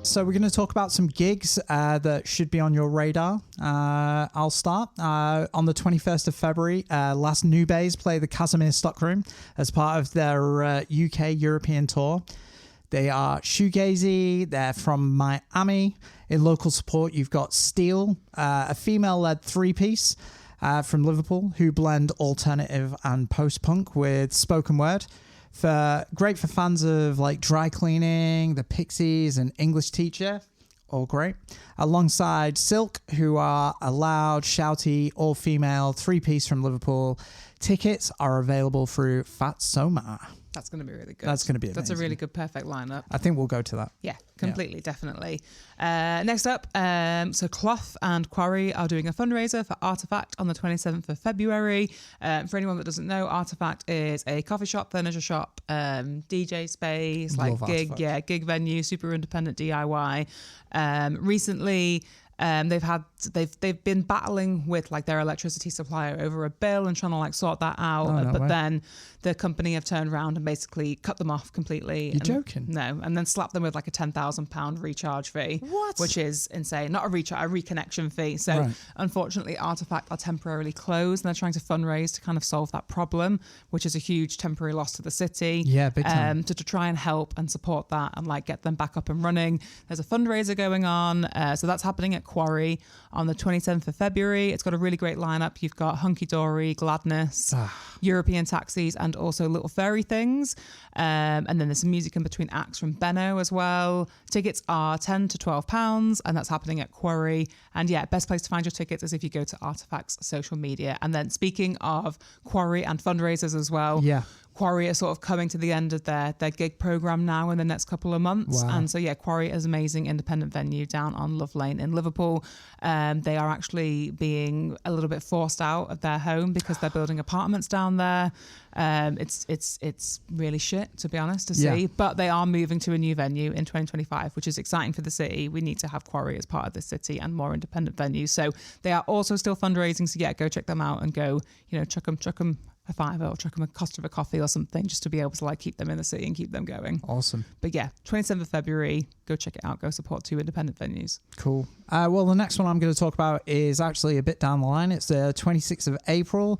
So we're going to talk about some gigs that should be on your radar. I'll start. On the 21st of February, Last Nubes play the Casimir Stockroom as part of their UK European tour. They are shoegazy. They're from Miami. In local support, you've got Steel, a female-led three-piece from Liverpool who blend alternative and post-punk with spoken word. Great for fans of like Dry Cleaning, the Pixies, and English Teacher. All great. Alongside Silk, who are a loud, shouty, all-female three-piece from Liverpool. Tickets are available through Fat Soma. That's going to be really good. That's going to be amazing. That's a really good, perfect lineup. I think we'll go to that. Yeah, completely, definitely. Next up, so Cloth and Quaye are doing a fundraiser for Artifact on the 27th of February. For anyone that doesn't know, Artifact is a coffee shop, furniture shop, DJ space, like gig venue, super independent DIY. Recently, they've been battling with like their electricity supplier over a bill and trying to like sort that out. Then the company have turned around and basically cut them off completely. You're joking? No, and then slapped them with like a £10,000 recharge fee. What? Which is insane. Not a reconnection fee. So unfortunately, Artifact are temporarily closed, and they're trying to fundraise to kind of solve that problem, which is a huge temporary loss to the city. Yeah, big time. To try and help and support that and like get them back up and running. There's a fundraiser going on. So that's happening at Quaye on the 27th of February. It's got a really great lineup. You've got Hunky Dory, Gladness, European Taxis, and also Little Fairy Things. And then there's some music in between acts from Buena as well. Tickets are £10 to £12, and that's happening at Quaye. And yeah, best place to find your tickets is if you go to Artifact's social media. And then speaking of Quaye and fundraisers as well, Quaye are sort of coming to the end of their gig program now in the next couple of months. Wow. And so, yeah, Quaye is an amazing independent venue down on Love Lane in Liverpool. They are actually being a little bit forced out of their home because they're building apartments down there. It's really shit, to be honest, to see. But they are moving to a new venue in 2025, which is exciting for the city. We need to have Quaye as part of the city and more independent venues. So they are also still fundraising. So, yeah, go check them out and go, chuck them a £5 or chuck them a cost of a coffee or something just to be able to like keep them in the city and keep them going. Awesome. But yeah, 27th of February, go check it out. Go support 2 independent venues. Cool. Well, the next one I'm going to talk about is actually a bit down the line. It's the 26th of April.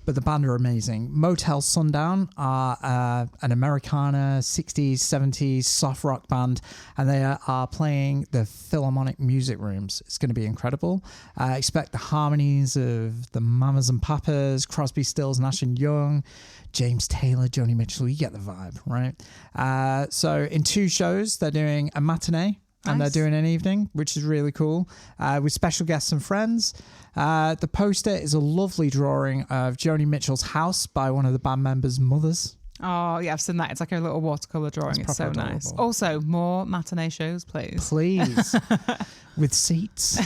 But the band are amazing. Motel Sundown are an Americana 60s, 70s soft rock band, and they are playing the Philharmonic Music Rooms. It's going to be incredible. Expect the harmonies of the Mamas and Papas, Crosby, Stills, Nash and Young, James Taylor, Joni Mitchell. You get the vibe, right? So in 2 shows, they're doing a matinee. And they're doing an evening, which is really cool, with special guests and friends. The poster is a lovely drawing of Joni Mitchell's house by one of the band members' mothers. Oh, yeah, I've seen that. It's like a little watercolour drawing. It's so adorable. Nice. Also, more matinee shows, please. Please. With seats.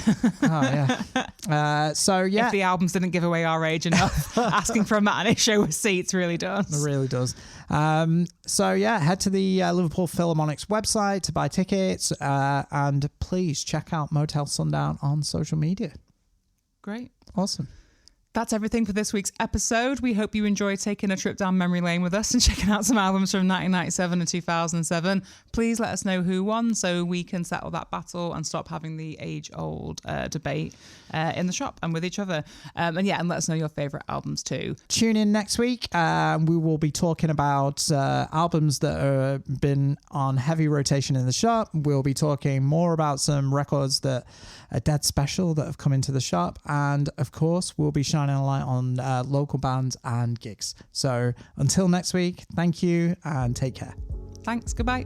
Oh, yeah. So, yeah. If the albums didn't give away our age enough, asking for a matinee show with seats really does. It really does. So, yeah, head to the Liverpool Philharmonic's website to buy tickets. And please check out Motel Sundown on social media. Great. Awesome. That's everything for this week's episode. We hope you enjoyed taking a trip down memory lane with us and checking out some albums from 1997 and 2007. Please let us know who won so we can settle that battle and stop having the age-old debate in the shop and with each other. And let us know your favourite albums too. Tune in next week. We will be talking about albums that have been on heavy rotation in the shop. We'll be talking more about some records that are dead special that have come into the shop. And, of course, we'll be shining shining a light on local bands and gigs. So until next week, thank you and take care. Thanks. Goodbye.